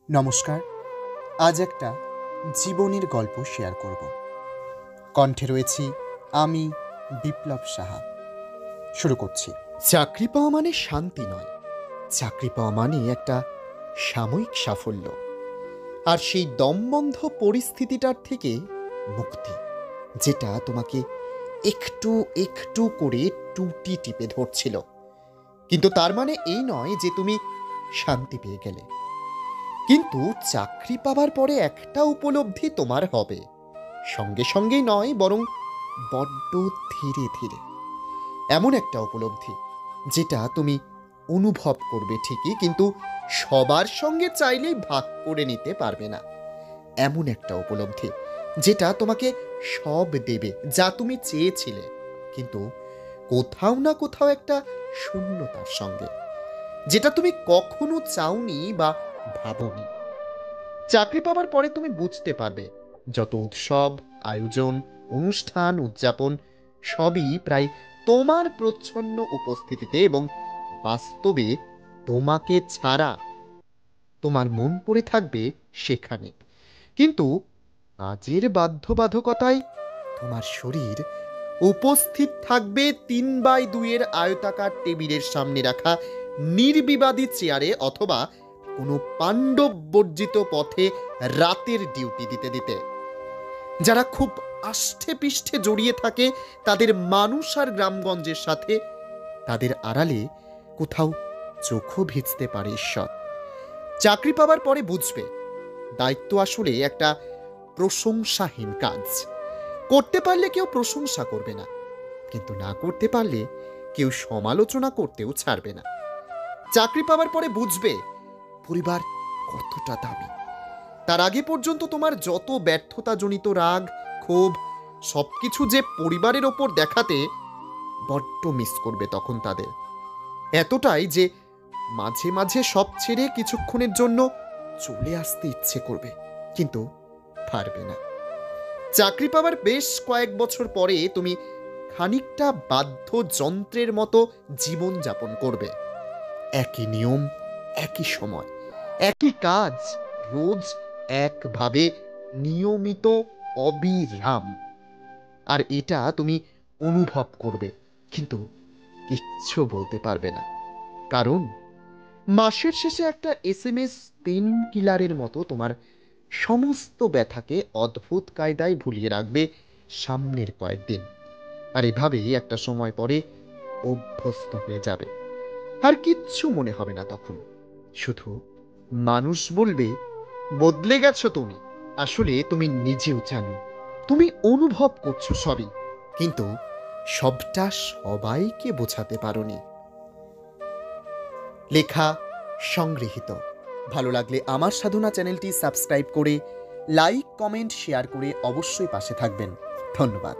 নমস্কার। আজ একটা জীবনের গল্প শেয়ার করব। কণ্ঠে রয়েছি আমি, বিপ্লব সাহা। শুরু করছি। চাকরি পাওয়া মানে শান্তি নয়, চাকরি পাওয়া মানে একটা সাময়িক সাফল্য, আর সেই দমবন্ধ পরিস্থিতিটার থেকে মুক্তি, যেটা তোমাকে একটু একটু করে টুটি টিপে ধরছিল। কিন্তু তার মানে এই নয় যে তুমি শান্তি পেয়ে গেলে। কিন্তু চাকরি পাবার পরে একটা উপলব্ধি তোমার হবে, সঙ্গে সঙ্গেই নয়, বরং বড্ড ধীরে ধীরে। এমন একটা উপলব্ধি যেটা তুমি অনুভব করবে ঠিকই, কিন্তু সবার সঙ্গে চাইলেই ভাগ করে নিতে পারবে না। এমন একটা উপলব্ধি যেটা তোমাকে সব দেবে যা তুমি চেয়েছিলে, কিন্তু কোথাও না কোথাও একটা শূন্যতার সঙ্গে, যেটা তুমি কখনো চাওনি বা ভাবোনি। চাকরি পাবার পরে তুমি বুঝতে পারবে যত উৎসব, আয়োজন, অনুষ্ঠান, উদযাপন সবই প্রায় তোমার প্রচ্ছন্ন উপস্থিতিতে এবং বাস্তবে তোমাকে ছাড়া তোমার মন পড়ে থাকবে সেখানে। কিন্তু কাজের বাধ্যবাধকতায় তোমার শরীর উপস্থিত থাকবে 3x2 আয়তাকার টেবিলের সামনে রাখা নির্বিবাদী চেয়ারে, অথবা কোনো পাণ্ডব বর্জিত পথে রাতের ডিউটি দিতে দিতে। যারা খুব আষ্টে পৃষ্ঠে জড়িয়ে থাকে তাদের মানুষ আর গ্রামগঞ্জের সাথে, তাদের আড়ালে কোথাও চোখও ভিজতে পারে ঈশ্বর। চাকরি পাবার পরে বুঝবে দায়িত্ব আসলে একটা প্রশংসাহীন কাজ। করতে পারলে কেউ প্রশংসা করবে না, কিন্তু না করতে পারলে কেউ সমালোচনা করতেও ছাড়বে না। চাকরি পাবার পরে বুঝবে পরিবার কতটা দামি। তার আগে পর্যন্ত তোমার যত ব্যর্থতাজনিত রাগ, ক্ষোভ সবকিছু যে পরিবারের ওপর দেখাতে, বড্ড মিস করবে তখন তাদের। এতটাই যে মাঝে মাঝে সব ছেড়ে কিছুক্ষণের জন্য চলে আসতে ইচ্ছে করবে, কিন্তু পারবে না। চাকরি পাওয়ার বেশ কয়েক বছর পরে তুমি খানিকটা বাধ্য যন্ত্রের মতো জীবন যাপন করবে। একই নিয়ম, একই সময়, একই কাজ, রোজ একভাবে নিয়মিত, অবিরাম। আর এটা তুমি অনুভব করবে, কিন্তু কিচ্ছু বলতে পারবে না। কারণ মাসের শেষে একটা SMS পেন কিলারের মতো তোমার সমস্ত ব্যথাকে অদ্ভুত কায়দায় ভুলিয়ে রাখবে সামনের কয়েকদিন। আর এভাবেই একটা সময় পরে অভ্যস্ত হয়ে যাবে, আর কিচ্ছু মনে হবে না তখন। শুধু মানুষ বলবে, বদলে গেছো তুমি। আসলে তুমি নিজেও জানো, তুমি অনুভব করছো সবই, কিন্তু সবটা সবাইকে বোঝাতে পারোনি। লেখা, সংগৃহীত। ভালো লাগলে আমার সাধনা চ্যানেলটি সাবস্ক্রাইব করে লাইক, কমেন্ট, শেয়ার করে অবশ্যই পাশে থাকবেন। ধন্যবাদ।